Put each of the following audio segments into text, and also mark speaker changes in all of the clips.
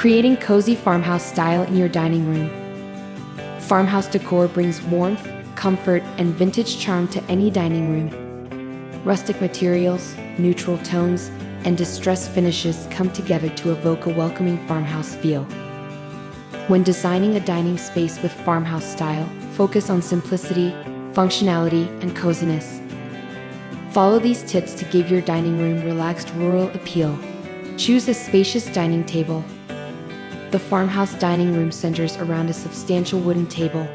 Speaker 1: creating cozy farmhouse style in your dining room. Farmhouse decor brings warmth, comfort, and vintage charm to any dining room. Rustic materials, neutral tones, and distressed finishes come together to evoke a welcoming farmhouse feel. When designing a dining space with farmhouse style, focus on simplicity, functionality, and coziness. Follow these tips to give your dining room relaxed rural appeal. Choose a spacious dining table. The farmhouse dining room centers around a substantial wooden table.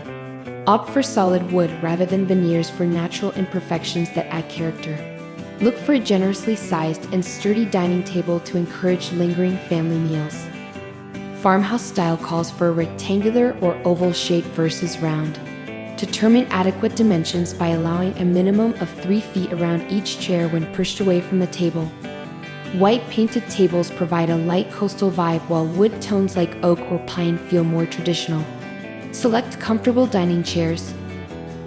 Speaker 1: Opt for solid wood rather than veneers for natural imperfections that add character. Look for a generously sized and sturdy dining table to encourage lingering family meals. Farmhouse style calls for a rectangular or oval shape versus round. Determine adequate dimensions by allowing a minimum of 3 feet around each chair when pushed away from the table. White painted tables provide a light coastal vibe, while wood tones like oak or pine feel more traditional. Select comfortable dining chairs.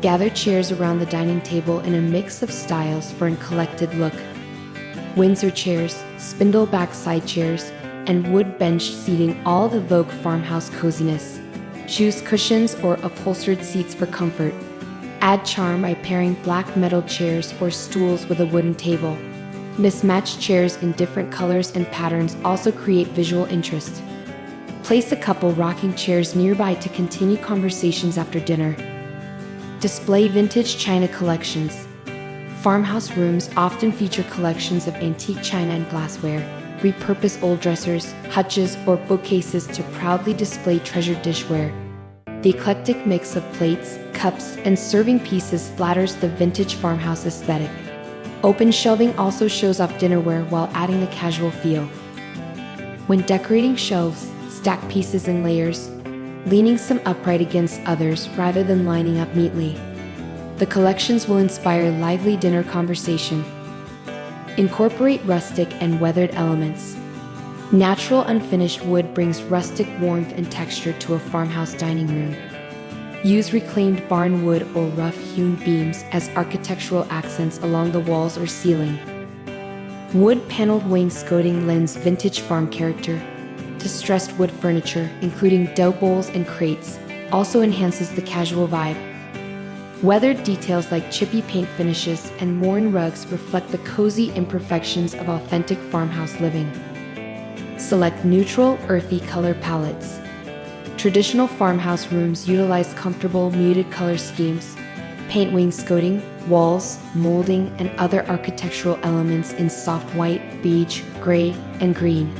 Speaker 1: Gather chairs around the dining table in a mix of styles for a collected look. Windsor chairs, spindle-back side chairs, and wood-benched seating all evoke farmhouse coziness. Choose cushions or upholstered seats for comfort. Add charm by pairing black metal chairs or stools with a wooden table. Mismatched chairs in different colors and patterns also create visual interest. Place a couple rocking chairs nearby to continue conversations after dinner. Display vintage china collections. Farmhouse rooms often feature collections of antique china and glassware. Repurpose old dressers, hutches, or bookcases to proudly display treasured dishware. The eclectic mix of plates, cups, and serving pieces flatters the vintage farmhouse aesthetic. Open shelving also shows off dinnerware while adding a casual feel. When decorating shelves, stack pieces in layers, leaning some upright against others rather than lining up neatly. The collections will inspire lively dinner conversation. Incorporate rustic and weathered elements. Natural unfinished wood brings rustic warmth and texture to a farmhouse dining room. Use reclaimed barn wood or rough-hewn beams as architectural accents along the walls or ceiling. Wood-paneled wainscoting lends vintage farm character. Distressed wood furniture, including dough bowls and crates, also enhances the casual vibe. Weathered details like chippy paint finishes and worn rugs reflect the cozy imperfections of authentic farmhouse living. Select neutral, earthy color palettes. Traditional farmhouse rooms utilize comfortable, muted color schemes. Paint wainscoting, walls, molding, and other architectural elements in soft white, beige, gray, and green.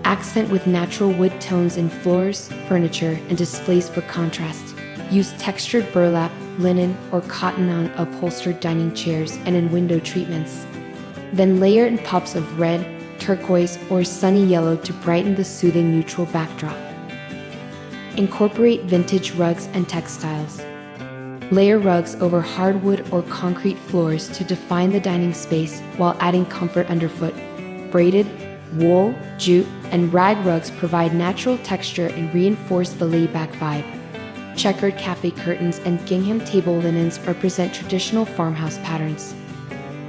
Speaker 1: Accent with natural wood tones in floors, furniture, and displays for contrast. Use textured burlap, linen, or cotton on upholstered dining chairs and in window treatments. Then layer in pops of red, turquoise, or sunny yellow to brighten the soothing neutral backdrop. Incorporate vintage rugs and textiles. Layer rugs over hardwood or concrete floors to define the dining space while adding comfort underfoot. Braided, wool, jute, and rag rugs provide natural texture and reinforce the laid-back vibe. Checkered cafe curtains and gingham table linens represent traditional farmhouse patterns.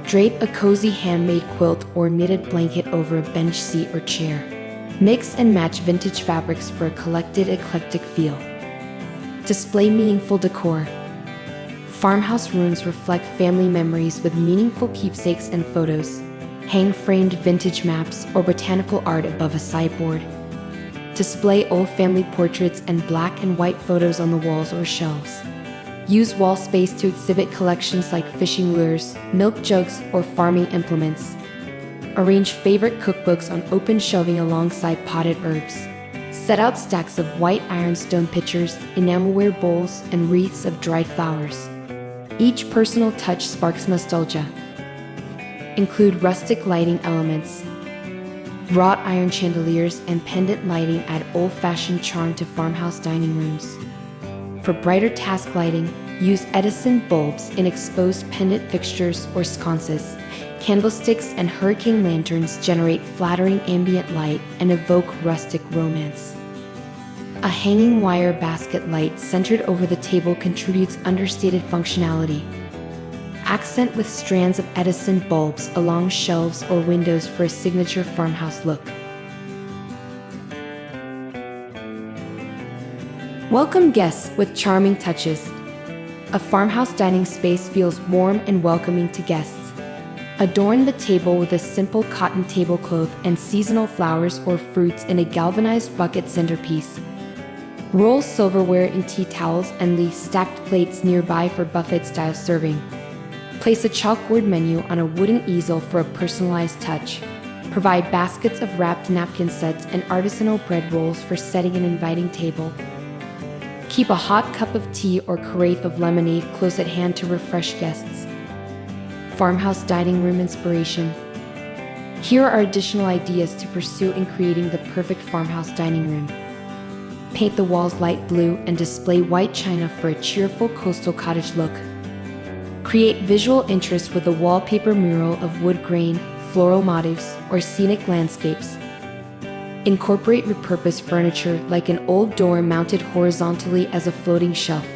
Speaker 1: Drape a cozy handmade quilt or knitted blanket over a bench seat or chair. Mix and match vintage fabrics for a collected, eclectic feel. Display meaningful decor. Farmhouse rooms reflect family memories with meaningful keepsakes and photos. Hang framed vintage maps or botanical art above a sideboard. Display old family portraits and black and white photos on the walls or shelves. Use wall space to exhibit collections like fishing lures, milk jugs, or farming implements. Arrange favorite cookbooks on open shelving alongside potted herbs. Set out stacks of white ironstone pitchers, enamelware bowls, and wreaths of dried flowers. Each personal touch sparks nostalgia. Include rustic lighting elements. Wrought iron chandeliers and pendant lighting add old-fashioned charm to farmhouse dining rooms. For brighter task lighting, use Edison bulbs in exposed pendant fixtures or sconces. Candlesticks and hurricane lanterns generate flattering ambient light and evoke rustic romance. A hanging wire basket light centered over the table contributes understated functionality. Accent with strands of Edison bulbs along shelves or windows for a signature farmhouse look. Welcome guests with charming touches. A farmhouse dining space feels warm and welcoming to guests. Adorn the table with a simple cotton tablecloth and seasonal flowers or fruits in a galvanized bucket centerpiece. Roll silverware in tea towels and leave stacked plates nearby for buffet-style serving. Place a chalkboard menu on a wooden easel for a personalized touch. Provide baskets of wrapped napkin sets and artisanal bread rolls for setting an inviting table. Keep a hot cup of tea or carafe of lemonade close at hand to refresh guests. Farmhouse dining room inspiration. Here are additional ideas to pursue in creating the perfect farmhouse dining room. Paint the walls light blue and display white china for a cheerful coastal cottage look. Create visual interest with a wallpaper mural of wood grain, floral motifs, or scenic landscapes. Incorporate repurposed furniture like an old door mounted horizontally as a floating shelf.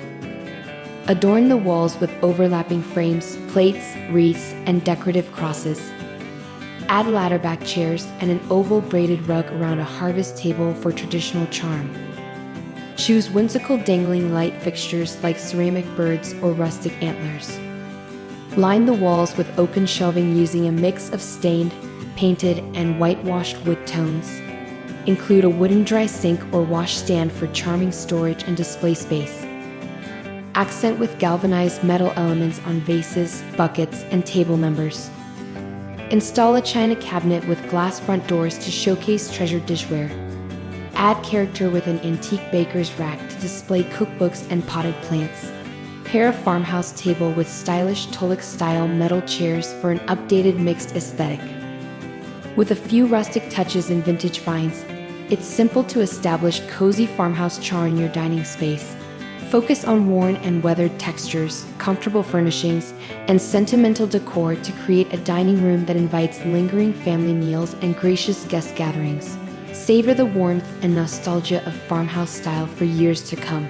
Speaker 1: Adorn the walls with overlapping frames, plates, wreaths, and decorative crosses. Add ladderback chairs and an oval braided rug around a harvest table for traditional charm. Choose whimsical dangling light fixtures like ceramic birds or rustic antlers. Line the walls with open shelving using a mix of stained, painted, and whitewashed wood tones. Include a wooden dry sink or wash stand for charming storage and display space. Accent with galvanized metal elements on vases, buckets, and table numbers. Install a china cabinet with glass front doors to showcase treasured dishware. Add character with an antique baker's rack to display cookbooks and potted plants. Pair a farmhouse table with stylish Tulloch-style metal chairs for an updated mixed aesthetic. With a few rustic touches and vintage finds, it's simple to establish cozy farmhouse charm in your dining space. Focus on worn and weathered textures, comfortable furnishings, and sentimental decor to create a dining room that invites lingering family meals and gracious guest gatherings. Savor the warmth and nostalgia of farmhouse style for years to come.